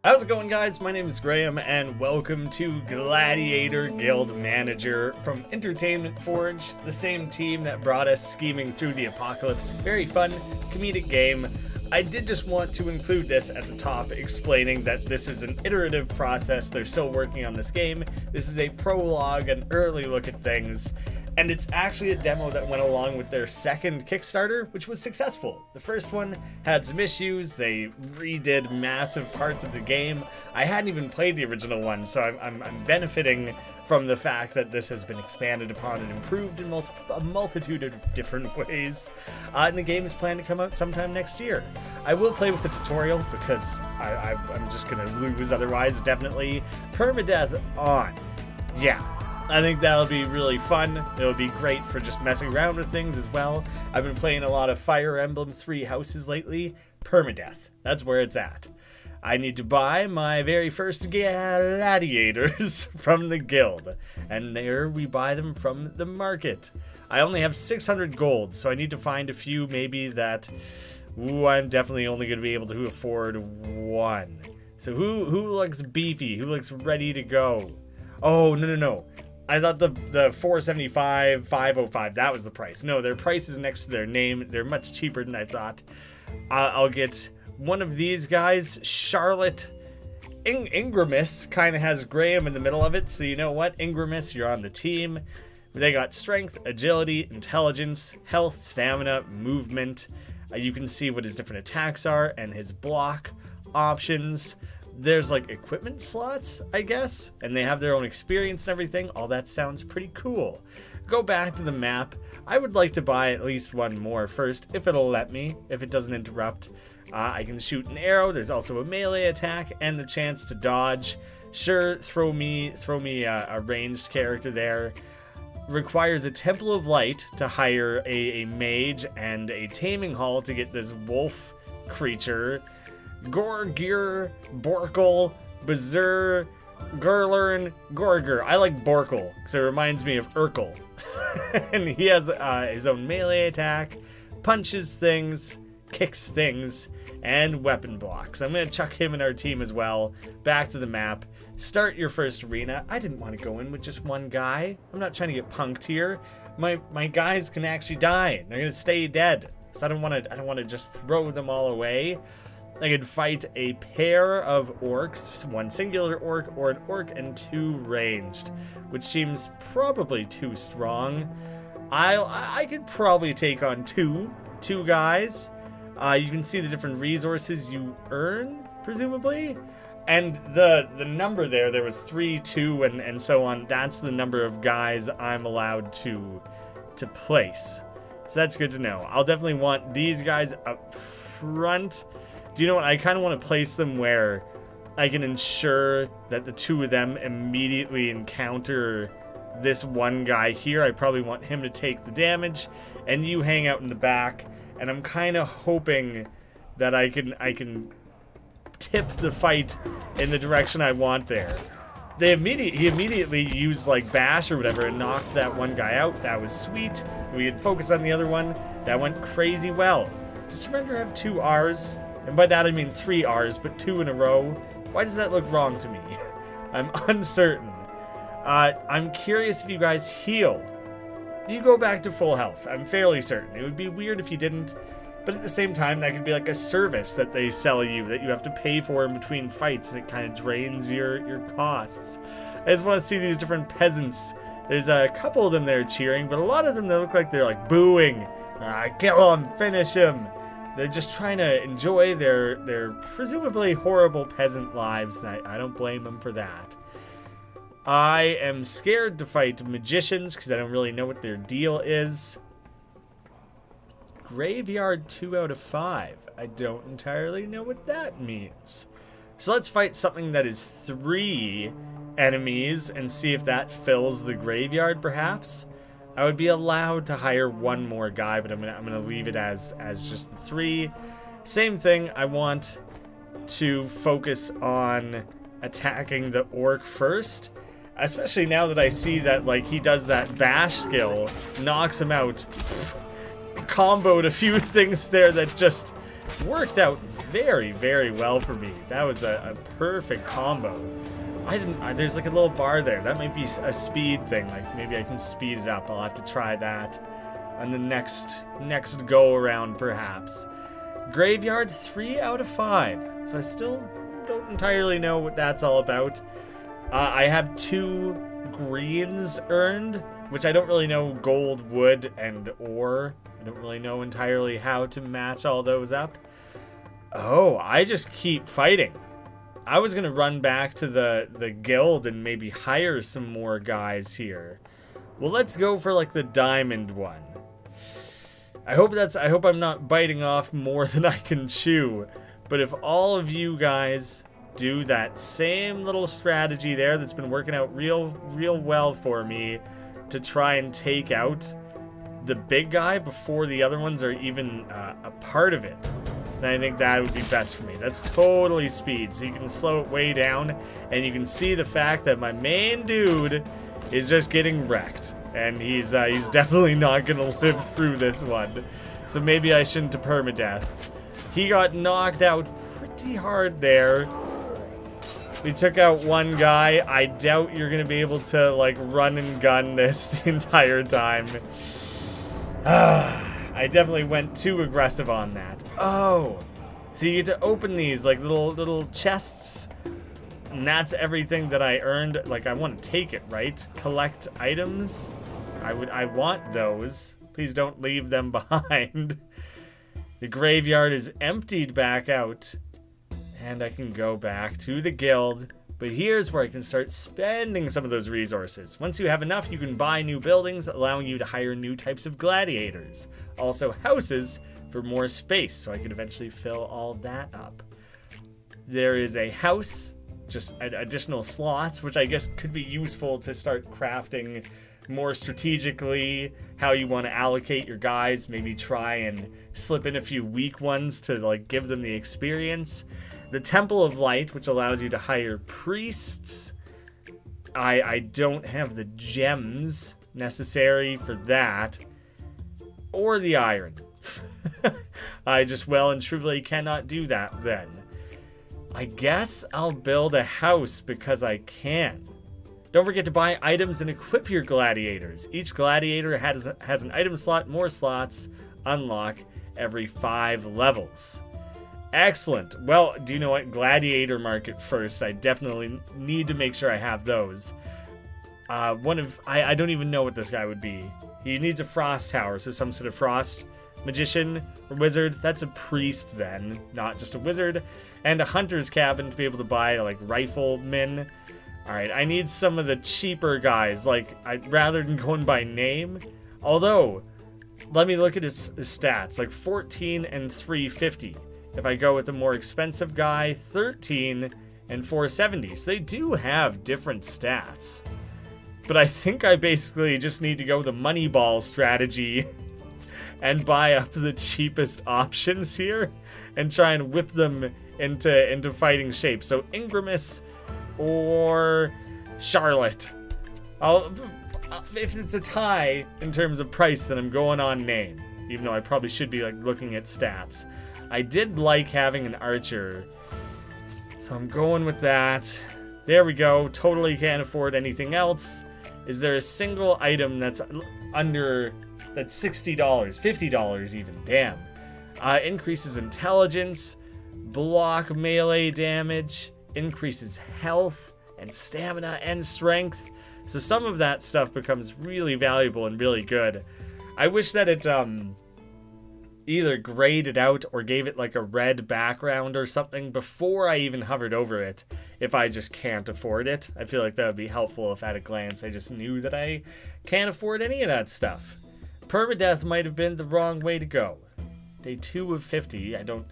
How's it going, guys? My name is Graeme and welcome to Gladiator Guild Manager from Entertainment Forge, the same team that brought us Scheming Through the Apocalypse. Very fun, comedic game. I did just want to include this at the top, explaining that this is an iterative process. They're still working on this game. This is a prologue, an early look at things. And it's actually a demo that went along with their second Kickstarter, which was successful. The first one had some issues. They redid massive parts of the game. I hadn't even played the original one, so I'm benefiting from the fact that this has been expanded upon and improved in a multitude of different ways. And the game is planned to come out sometime next year. I will play with the tutorial because I'm just going to lose otherwise, definitely. Permadeath on. Yeah. I think that'll be really fun. It'll be great for just messing around with things as well. I've been playing a lot of Fire Emblem 3 Houses lately. Permadeath. That's where it's at. I need to buy my very first gladiators from the guild. And there we buy them from the market. I only have 600 gold, so I need to find a few maybe that... Ooh, I'm definitely only going to be able to afford one. So who looks beefy? Who looks ready to go? Oh, no. I thought the 475, 505, that was the price. No, their price is next to their name. They're much cheaper than I thought. I'll get one of these guys, Charlotte. Ingramus kind of has Graeme in the middle of it, so you know what? Ingramus, you're on the team. They got strength, agility, intelligence, health, stamina, movement. You can see what his different attacks are and his block options. There's like equipment slots, I guess, and they have their own experience and everything. All that sounds pretty cool. Go back to the map. I would like to buy at least one more first, if it'll let me, if it doesn't interrupt. I can shoot an arrow. There's also a melee attack and the chance to dodge. Sure, throw me a ranged character there. Requires a Temple of Light to hire a mage and a taming hall to get this wolf creature. Gorgir, Borkle, Bazur, Gurlern, Gorger. I like Borkle because it reminds me of Urkel. And he has his own melee attack, punches things, kicks things, and weapon blocks. I'm going to chuck him in our team as well. Back to the map. Start your first arena. I didn't want to go in with just one guy. I'm not trying to get punked here. My guys can actually die. They're going to stay dead. So I don't want to just throw them all away. I could fight a pair of orcs, one singular orc or an orc and two ranged, which seems probably too strong. I could probably take on two guys. You can see the different resources you earn, presumably. And the number there was 3, 2, and so on. That's the number of guys I'm allowed to place. So that's good to know. I'll definitely want these guys up front. Do you know what? I kind of want to place them where I can ensure that the two of them immediately encounter this one guy here. I probably want him to take the damage, and you hang out in the back. And I'm kind of hoping that I can tip the fight in the direction I want there. He immediately used like bash or whatever and knocked that one guy out. That was sweet. We had focused on the other one. That went crazy well. Does Surrender have 2 R's? And by that I mean 3 R's, but 2 in a row. Why does that look wrong to me? I'm uncertain. I'm curious if you guys heal. You go back to full health. I'm fairly certain. It would be weird if you didn't, but at the same time, that could be like a service that they sell you that you have to pay for in between fights, and it kind of drains your costs. I just want to see these different peasants. There's a couple of them there cheering, but a lot of them, they look like they're like booing. Kill him, finish him. They're just trying to enjoy their presumably horrible peasant lives, and I don't blame them for that. I am scared to fight magicians because I don't really know what their deal is. Graveyard 2 out of 5. I don't entirely know what that means. So let's fight something that is 3 enemies and see if that fills the graveyard, perhaps. I would be allowed to hire one more guy, but I'm gonna leave it as just the 3. Same thing, I want to focus on attacking the orc first, especially now that I see that like he does that bash skill, knocks him out. Comboed a few things there that just worked out very, very well for me. That was a perfect combo. There's like a little bar there. That might be a speed thing. Like maybe I can speed it up. I'll have to try that on the next go around perhaps. Graveyard 3 out of 5. So I still don't entirely know what that's all about. I have 2 greens earned, which I don't really know gold, wood, and ore. I don't really know entirely how to match all those up. Oh, I just keep fighting. I was gonna run back to the guild and maybe hire some more guys here. Well, let's go for like the diamond one. I hope I'm not biting off more than I can chew. But if all of you guys do that same little strategy there that's been working out real well for me to try and take out the big guy before the other ones are even a part of it, then I think that would be best for me. That's totally speed, so you can slow it way down, and you can see the fact that my main dude is just getting wrecked, and he's definitely not gonna live through this one. So maybe I shouldn't have permadeath. He got knocked out pretty hard there. We took out one guy. I doubt you're gonna be able to like run and gun this the entire time. I definitely went too aggressive on that. Oh, so you get to open these like little chests, and that's everything that I earned. Like I want to take it, right? Collect items. I want those. Please don't leave them behind. The graveyard is emptied back out, and I can go back to the guild. But here's where I can start spending some of those resources. Once you have enough, you can buy new buildings, allowing you to hire new types of gladiators. Also houses for more space, so I can eventually fill all that up. There is a house, just additional slots, which I guess could be useful to start crafting more strategically how you want to allocate your guys. Maybe try and slip in a few weak ones to like give them the experience. The Temple of Light, which allows you to hire priests. I don't have the gems necessary for that. Or the iron. I just well and truly cannot do that then. I guess I'll build a house because I can. Don't forget to buy items and equip your gladiators. Each gladiator has an item slot. More slots unlock every 5 levels. Excellent. Well, do you know what? Gladiator market first. I definitely need to make sure I have those. I don't even know what this guy would be. He needs a frost tower, so some sort of frost magician or wizard. That's a priest then, not just a wizard. And a hunter's cabin to be able to buy like riflemen. Alright, I need some of the cheaper guys, like rather than going by name. Although, let me look at his stats, like 14 and 350. If I go with a more expensive guy, 13 and 470. So they do have different stats. But I think I basically just need to go the Moneyball strategy and buy up the cheapest options here and try and whip them into fighting shape. So Ingramus or Charlotte. If it's a tie in terms of price, then I'm going on name. Even though I probably should be like looking at stats. I did like having an archer, so I'm going with that. There we go. Totally can't afford anything else. Is there a single item that's under, that's $60, $50 even? Damn. Increases intelligence, block melee damage, increases health and stamina and strength. So some of that stuff becomes really valuable and really good. I wish that it either grayed it out or gave it like a red background or something before I even hovered over it, if I just can't afford it. I feel like that would be helpful if at a glance I just knew that I can't afford any of that stuff. Permadeath might have been the wrong way to go. Day 2 of 50. I don't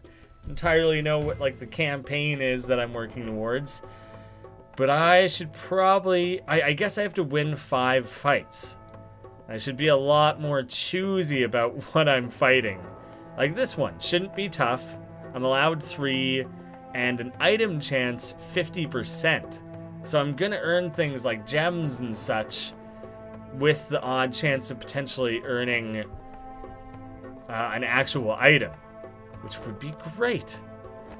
entirely know what like the campaign is that I'm working towards, but I should probably, I guess I have to win 5 fights. I should be a lot more choosy about what I'm fighting. Like this one, shouldn't be tough. I'm allowed 3, and an item chance 50%. So I'm gonna earn things like gems and such, with the odd chance of potentially earning an actual item. which would be great.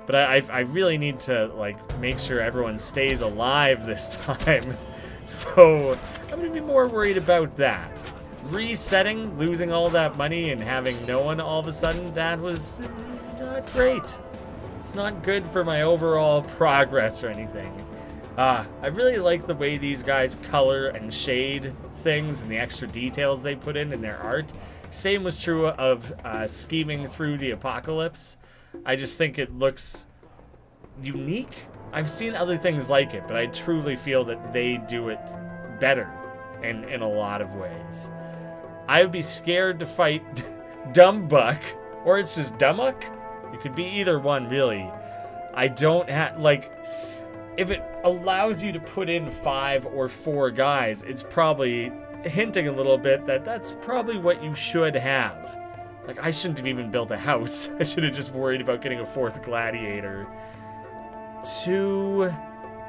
But I really need to, like, make sure everyone stays alive this time. So I'm going to be more worried about that. Resetting, losing all that money and having no one all of a sudden, that was not great. It's not good for my overall progress or anything. I really like the way these guys color and shade things and the extra details they put in their art. Same was true of scheming through the apocalypse. I just think it looks unique. I've seen other things like it, but I truly feel that they do it better in a lot of ways. I would be scared to fight Dumbbuck, or it's just Dumbuck. It could be either one, really. I don't have, like, if it allows you to put in 5 or 4 guys, it's probably hinting a little bit that that's probably what you should have. Like, I shouldn't have even built a house. I should have just worried about getting a 4th gladiator. 2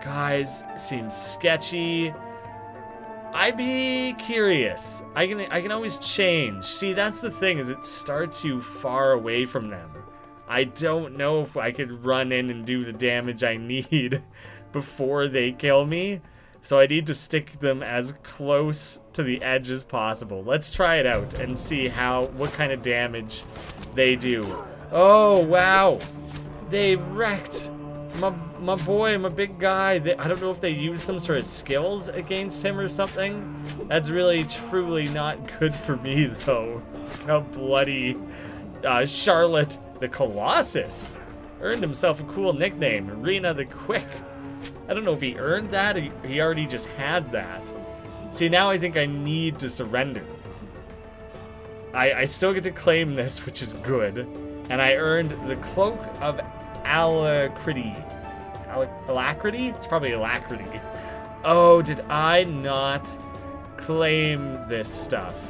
guys seems sketchy. I'd be curious. I can always change. See, that's the thing, is it starts you far away from them. I don't know if I could run in and do the damage I need before they kill me. So I need to stick them as close to the edge as possible. Let's try it out and see what kind of damage they do. Oh, wow. They wrecked my boy, my big guy. I don't know if they use some sort of skills against him or something. That's really, truly not good for me, though. Look how bloody Charlotte the Colossus earned himself a cool nickname, Arena the Quick. I don't know if he earned that, or he already just had that. See, now I think I need to surrender. I still get to claim this, which is good. And I earned the Cloak of Alacrity. Alacrity? It's probably Alacrity. Oh, did I not claim this stuff?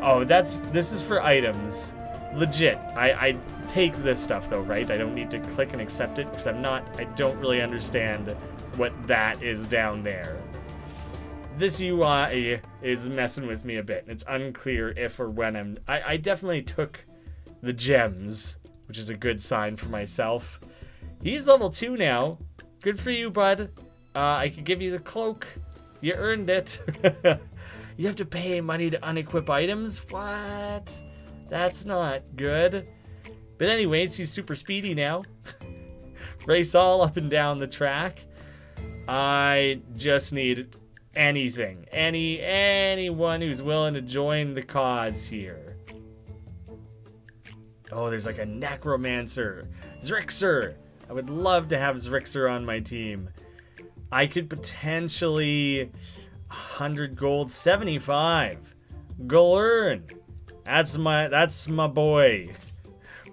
Oh, this is for items. Legit. I take this stuff though, right? I don't need to click and accept it because I don't really understand what that is down there. This UI is messing with me a bit. It's unclear if or when I definitely took the gems, which is a good sign for myself. He's level 2 now. Good for you, bud. I could give you the cloak. You earned it. You have to pay money to unequip items? What? That's not good. But anyways, he's super speedy now. Race all up and down the track. I just need anything. Anyone who's willing to join the cause here. Oh, there's like a necromancer. Zrixer. I would love to have Zrixer on my team. I could potentially 100 gold, 75. Galern. That's my boy.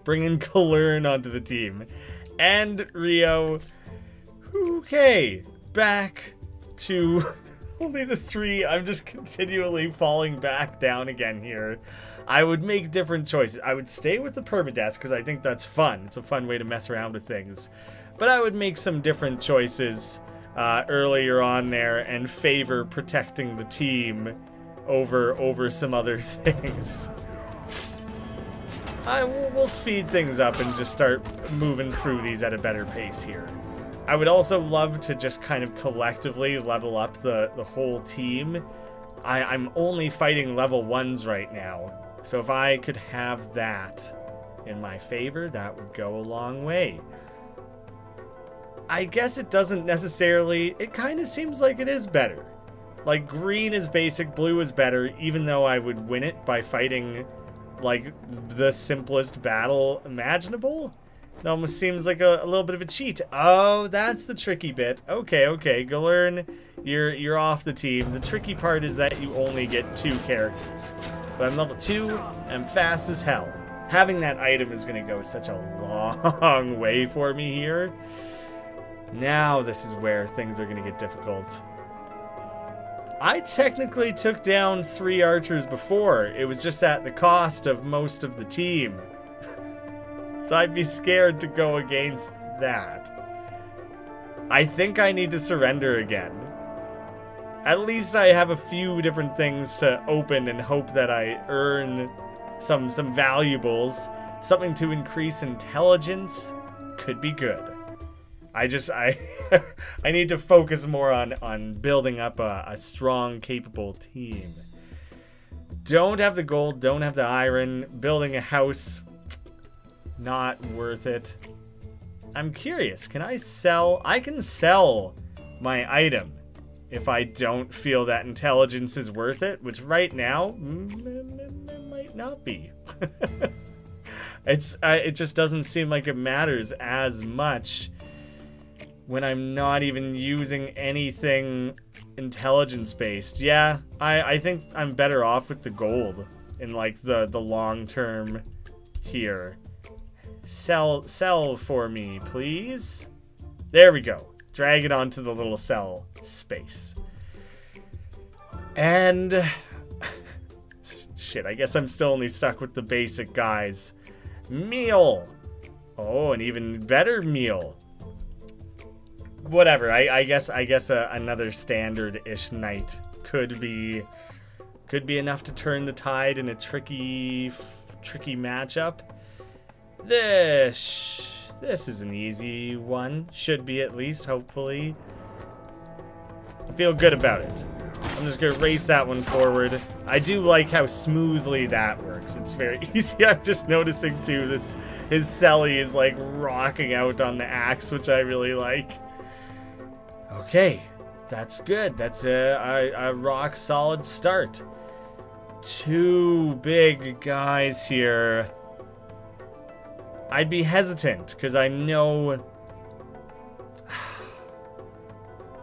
Bringing Galern onto the team. And Rio. Okay. Back to only the 3. I'm just continually falling back down again here. I would make different choices. I would stay with the permadeath because I think that's fun. It's a fun way to mess around with things. But I would make some different choices earlier on there and favor protecting the team over some other things. We'll speed things up and just start moving through these at a better pace here. I would also love to just kind of collectively level up the whole team. I'm only fighting level 1s right now. So if I could have that in my favor, that would go a long way. I guess it doesn't necessarily... It kind of seems like it is better. Like, green is basic, blue is better, even though I would win it by fighting, like, the simplest battle imaginable. It almost seems like a little bit of a cheat. Oh, that's the tricky bit. Okay, Galern, you're off the team. The tricky part is that you only get 2 characters. But I'm level 2, and I'm fast as hell. Having that item is going to go such a long way for me here. Now this is where things are going to get difficult. I technically took down 3 archers before. It was just at the cost of most of the team. So I'd be scared to go against that. I think I need to surrender again. At least I have a few different things to open and hope that I earn some valuables. something to increase intelligence could be good. I need to focus more on building up a strong, capable team. Don't have the gold, don't have the iron. Building a house, not worth it. I'm curious, can I sell? I can sell my item if I don't feel that intelligence is worth it, which right now might not be. It just doesn't seem like it matters as much when I'm not even using anything intelligence-based. Yeah, I think I'm better off with the gold in like the long term here. Sell for me, please. There we go. Drag it onto the little sell space. And shit, I guess I'm still only stuck with the basic guys. Meal. Oh, an even better meal. Whatever. I guess another standard-ish night could be enough to turn the tide in a tricky matchup. This is an easy one. Should be, at least, hopefully. I feel good about it. I'm just gonna race that one forward. I do like how smoothly that works. It's very easy. I'm just noticing too, his celly is like rocking out on the axe, which I really like. Okay, that's good. That's a rock solid start. Two big guys here. I'd be hesitant because I know.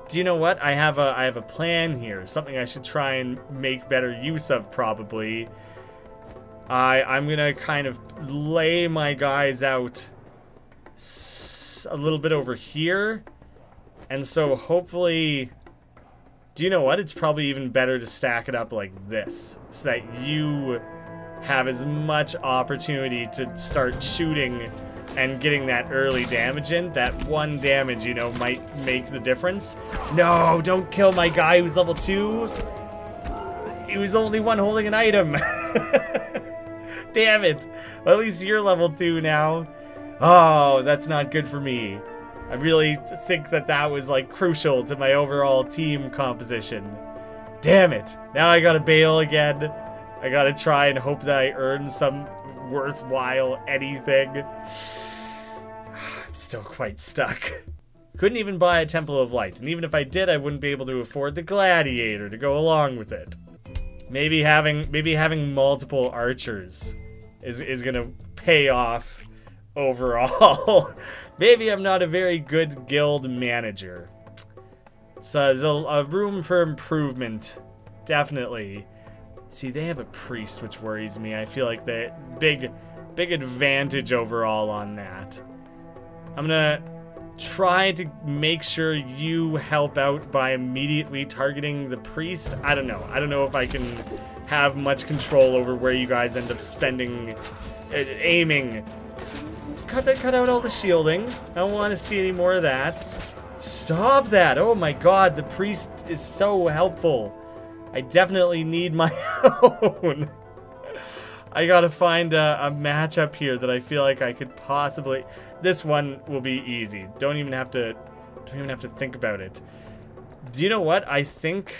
Do you know what? I have a plan here. Something I should try and make better use of, probably. I'm gonna kind of lay my guys out a little bit over here, and so hopefully. Do you know what? It's probably even better to stack it up like this, so that you have as much opportunity to start shooting and getting that early damage in. That one damage, you know, might make the difference. No, don't kill my guy who's level 2. He was the only one holding an item. Damn it. Well, at least you're level 2 now. Oh, that's not good for me. I really think that was like crucial to my overall team composition. Damn it. Now I gotta bail again. I gotta try and hope that I earn some worthwhile anything. I'm still quite stuck. Couldn't even buy a Temple of Light, and even if I did, I wouldn't be able to afford the Gladiator to go along with it. Maybe having multiple archers is gonna pay off overall. Maybe I'm not a very good guild manager. So there's a room for improvement, definitely. See, they have a priest, which worries me. I feel like the big advantage overall on that. I'm gonna try to make sure you help out by immediately targeting the priest. I don't know. I don't know if I can have much control over where you guys end up spending, aiming. Cut out all the shielding. I don't want to see any more of that. Stop that. Oh my god, the priest is so helpful. I definitely need my own. I gotta find a matchup here that I feel like I could possibly. This one will be easy. Don't even have to think about it. Do you know what? I think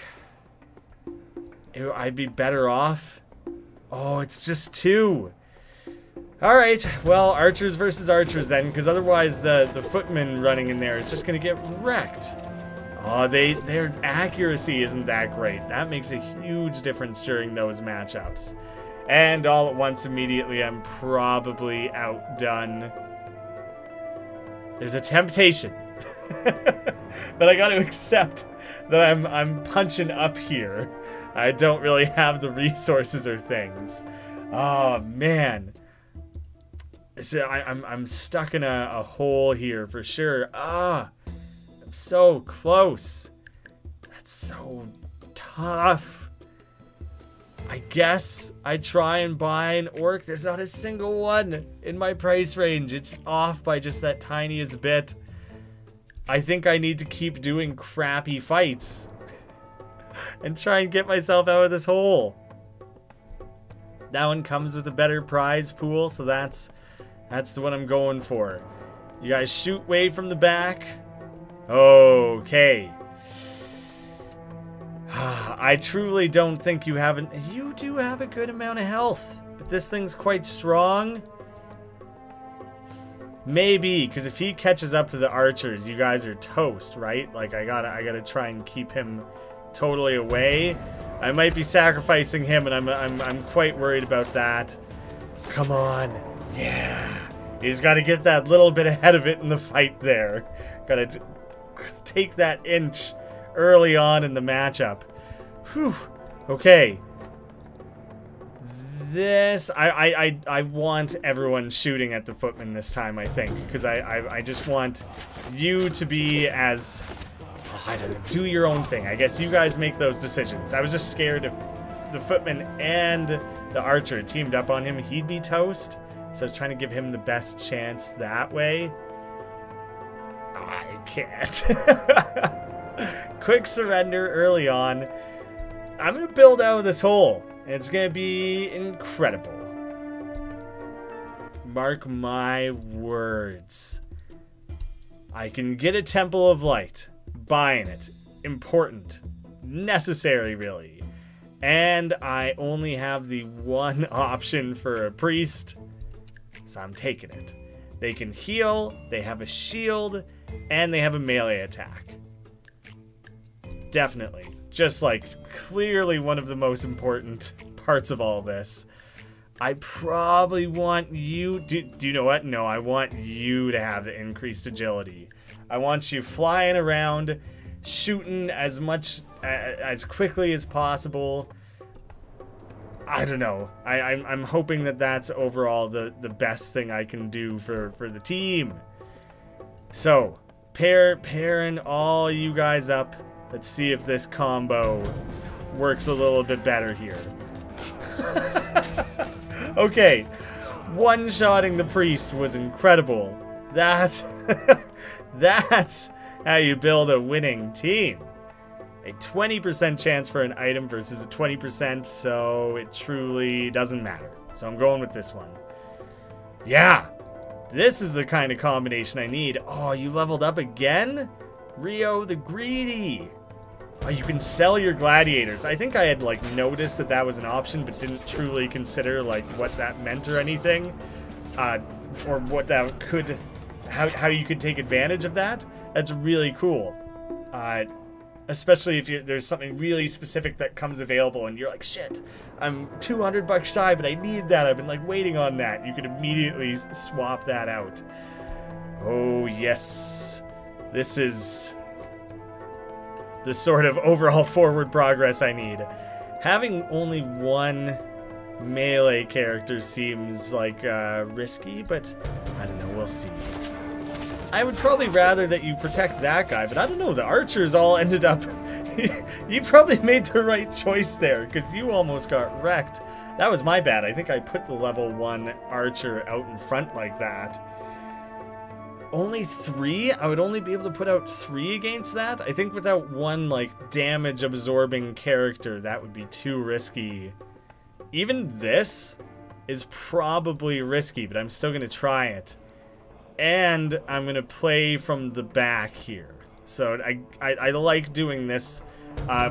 I'd be better off. Oh, it's just 2. All right. Well, archers versus archers then, because otherwise the footmen running in there is just gonna get wrecked. Oh, their accuracy isn't that great. That makes a huge difference during those matchups. And all at once, immediately, I'm probably outdone. There's a temptation. But I gotta accept that I'm punching up here. I don't really have the resources or things. Oh, man. So I'm stuck in a hole here for sure. Ah. So close. That's so tough. I guess I try and buy an orc. There's not a single one in my price range. It's off by just that tiniest bit. I think I need to keep doing crappy fights and try and get myself out of this hole. That one comes with a better prize pool, so that's That's the one I'm going for. You guys shoot way from the back. Okay. I truly don't think you haven't... You do have a good amount of health. But this thing's quite strong. Maybe, because if he catches up to the archers, you guys are toast, right? Like, I gotta try and keep him totally away. I might be sacrificing him, and I'm quite worried about that. Come on. Yeah. He's got to get that little bit ahead of it in the fight there. Got to take that inch early on in the matchup. Whew. Okay. This, I want everyone shooting at the footman this time, I think. Because I just want you to be as... Oh, I don't know. Do your own thing. I guess you guys make those decisions. I was just scared if the footman and the archer teamed up on him, he'd be toast. So I was trying to give him the best chance that way. I can't. Quick surrender early on. I'm going to build out of this hole. It's going to be incredible. Mark my words. I can get a Temple of Light. Buying it. Important. Necessary, really. And I only have the one option for a priest. So I'm taking it. They can heal, they have a shield, and they have a melee attack. Definitely. Just like clearly one of the most important parts of all this. I probably want you... Do you know what? No, I want you to have the increased agility. I want you flying around, shooting as much, as quickly as possible. I don't know. I'm hoping that that's overall the best thing I can do for the team. So, pairing all you guys up. Let's see if this combo works a little bit better here. Okay. One-shotting the priest was incredible. That's how you build a winning team. A 20% chance for an item versus a 20%, so it truly doesn't matter. So I'm going with this one. Yeah, this is the kind of combination I need. Oh, you leveled up again? Rio the Greedy. Oh, you can sell your gladiators. I think I had like noticed that that was an option, but didn't truly consider like what that meant or anything. Or what that could, how you could take advantage of that. That's really cool. Especially if there's something really specific that comes available and you're like, shit, I'm $200 shy, but I need that. I've been like waiting on that. You could immediately swap that out. Oh, yes. This is the sort of overall forward progress I need. Having only one melee character seems like risky, but I don't know. We'll see. I would probably rather that you protect that guy, but I don't know, the archers all ended up... You probably made the right choice there, because you almost got wrecked. That was my bad. I think I put the level 1 archer out in front like that. Only 3? I would only be able to put out 3 against that? I think without one, like, damage-absorbing character, that would be too risky. Even this is probably risky, but I'm still going to try it. And I'm going to play from the back here. So I like doing this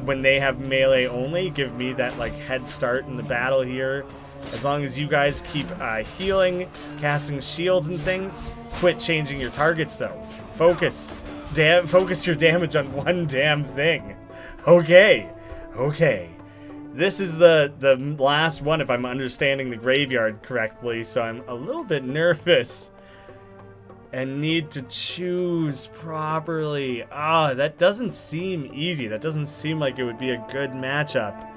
when they have melee only. Give me that like head start in the battle here. As long as you guys keep healing, casting shields and things. Quit changing your targets though. Focus. Focus your damage on one damn thing. Okay. Okay. This is the last one if I'm understanding the graveyard correctly. So I'm a little bit nervous. And need to choose properly. Ah, that doesn't seem easy. That doesn't seem like it would be a good matchup.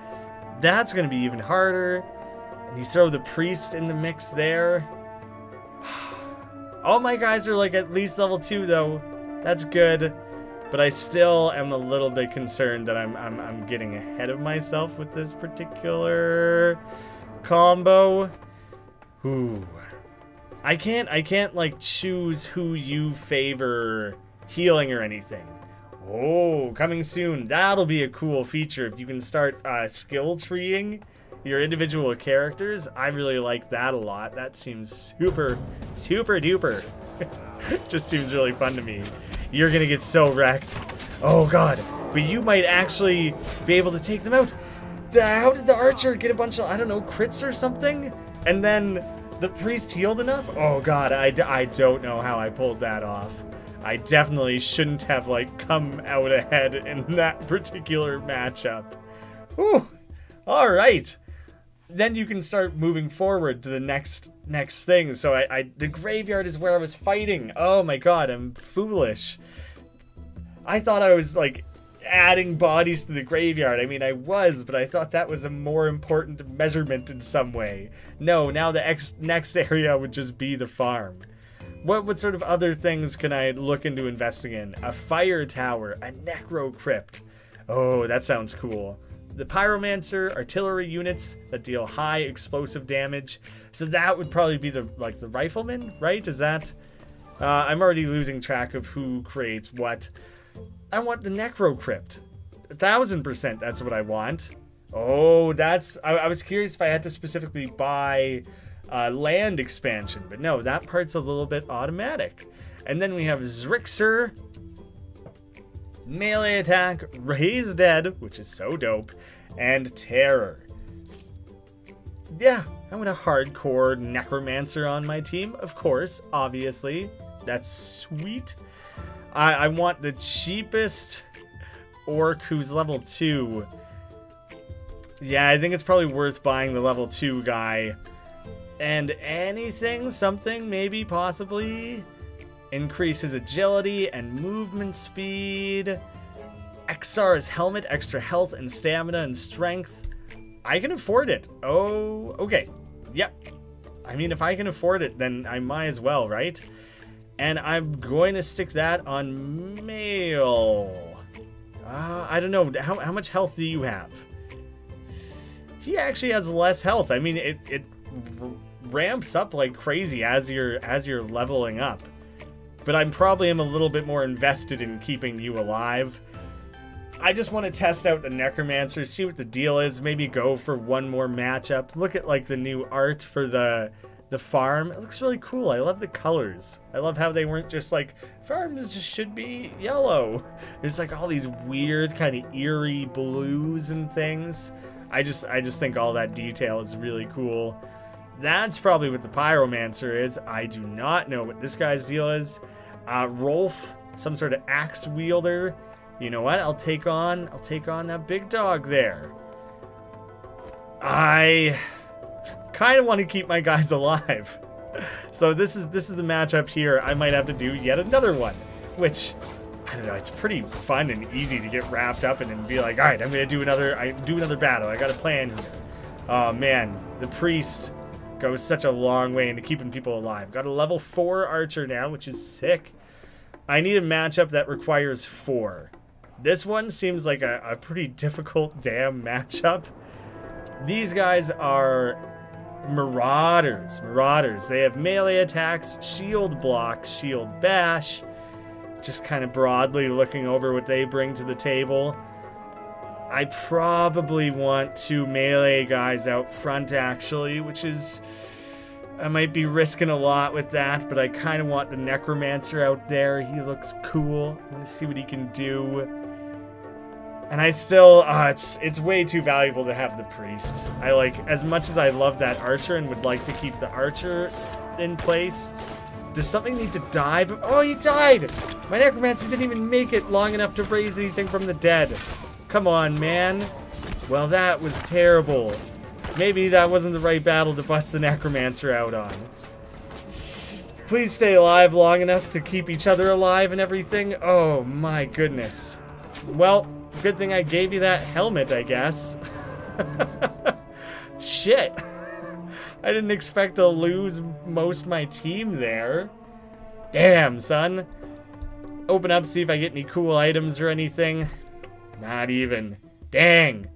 That's going to be even harder. And you throw the priest in the mix there. All my guys are like at least level 2 though. That's good. But I still am a little bit concerned that I'm getting ahead of myself with this particular combo. Ooh. I can't like choose who you favor healing or anything. Oh, coming soon. That'll be a cool feature if you can start skill treeing your individual characters. I really like that a lot. That seems super duper. Just seems really fun to me. You're gonna get so wrecked. Oh god, but you might actually be able to take them out. How did the archer get a bunch of, I don't know, crits or something? And then the priest healed enough? Oh god, I don't know how I pulled that off. I definitely shouldn't have, like, come out ahead in that particular matchup. Whew. Alright. Then you can start moving forward to the next thing. So the graveyard is where I was fighting. Oh my god, I'm foolish. I thought I was, like, adding bodies to the graveyard. I mean, I was, but I thought that was a more important measurement in some way. No, now the next area would just be the farm. What sort of other things can I look into investing in? A fire tower, a necro crypt. Oh, that sounds cool. The pyromancer, artillery units that deal high explosive damage. So that would probably be the rifleman, right? Is that? I'm already losing track of who creates what. I want the necro crypt. 1000%, that's what I want. Oh, that's... I was curious if I had to specifically buy land expansion, but no, that part's a little bit automatic. And then we have Zrixer, melee attack, raise dead, which is so dope, and terror. Yeah, I want a hardcore necromancer on my team, of course, obviously. That's sweet. I want the cheapest orc who's level 2. Yeah, I think it's probably worth buying the level 2 guy. And anything, something, maybe, possibly, increase his agility and movement speed. Xr's helmet, extra health and stamina and strength. I can afford it. Oh, okay. Yep. I mean, if I can afford it, then I might as well, right? And I'm going to stick that on male. I don't know. How much health do you have? He actually has less health. I mean, it ramps up like crazy as you're leveling up. But I'm probably am a little bit more invested in keeping you alive. I just want to test out the necromancer, see what the deal is. Maybe go for one more matchup. Look at like the new art for the farm. It looks really cool. I love the colors. I love how they weren't just like, farms should be yellow. There's like all these weird kind of eerie blues and things. I just think all that detail is really cool. That's probably what the pyromancer is. I do not know what this guy's deal is. Rolf, some sort of axe wielder. You know what? I'll take on that big dog there. I kind of want to keep my guys alive. So this is the matchup here. I might have to do yet another one, which I don't know, it's pretty fun and easy to get wrapped up in and be like, all right, I'm going to do another battle. I got a plan here. Oh man, the priest goes such a long way into keeping people alive. Got a level 4 archer now, which is sick. I need a matchup that requires 4. This one seems like a pretty difficult damn matchup. These guys are marauders. They have melee attacks, shield block, shield bash. Just kind of broadly looking over what they bring to the table. I probably want 2 melee guys out front, actually, which is... I might be risking a lot with that, but I kind of want the necromancer out there. He looks cool. I want to see what he can do. And I still... it's way too valuable to have the priest. I like... As much as I love that archer and would like to keep the archer in place... Does something need to die? Oh, he died! My necromancer didn't even make it long enough to raise anything from the dead. Come on, man. Well, that was terrible. Maybe that wasn't the right battle to bust the necromancer out on. Please stay alive long enough to keep each other alive and everything. Oh, my goodness. Well, good thing I gave you that helmet, I guess. Shit. I didn't expect to lose most of my team there. Damn, son. Open up, see if I get any cool items or anything. Not even. Dang.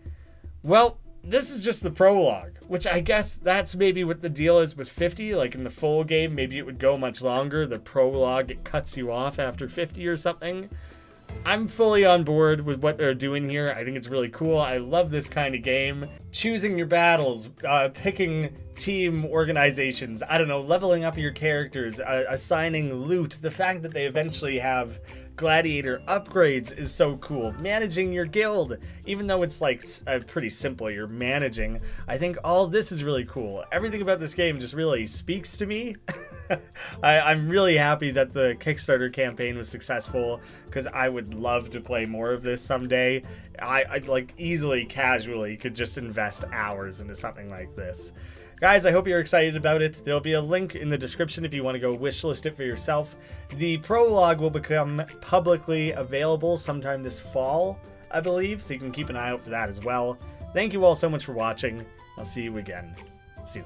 Well, this is just the prologue, which I guess that's maybe what the deal is with 50. Like in the full game, maybe it would go much longer. The prologue, it cuts you off after 50 or something. I'm fully on board with what they're doing here. I think it's really cool. I love this kind of game. choosing your battles, picking team organizations, I don't know, leveling up your characters, assigning loot, the fact that they eventually have gladiator upgrades is so cool. Managing your guild, even though it's like pretty simple, you're managing, I think all this is really cool. Everything about this game just really speaks to me. I'm really happy that the Kickstarter campaign was successful, because I would love to play more of this someday. I like easily, casually could just invest hours into something like this. Guys, I hope you're excited about it. There'll be a link in the description if you want to go wishlist it for yourself. The prologue will become publicly available sometime this fall, I believe, so you can keep an eye out for that as well. Thank you all so much for watching. I'll see you again soon.